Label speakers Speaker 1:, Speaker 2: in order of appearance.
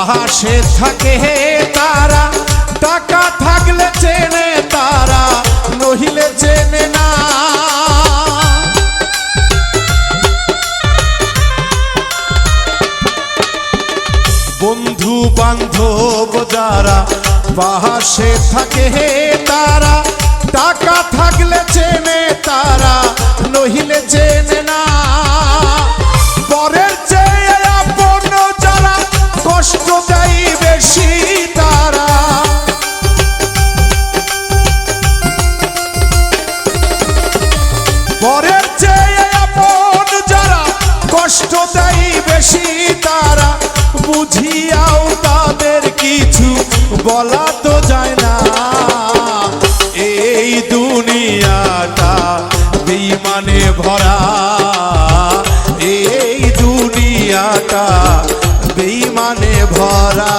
Speaker 1: পাশে থাকে তারা, টাকা থাকলে চেনে তারা, নহিলে চেনে না। বন্ধু বান্ধব যারা পাশে থাকে তারা, টাকা থাকলে চেনে তারা, নহিলে চেনে না। পরের চেয়ে আপন যারা, কষ্ট দেয় বেশি তারা। পরের চেয়ে আপন যারা, কষ্ট দেয় বেশি তারা। বুঝিয়াও তাদের কিছু বলা তো যায় না। এই দুনিয়াটা বেঈমানে ভরা, এই দুনিয়াটা বেঈমানে ভরা।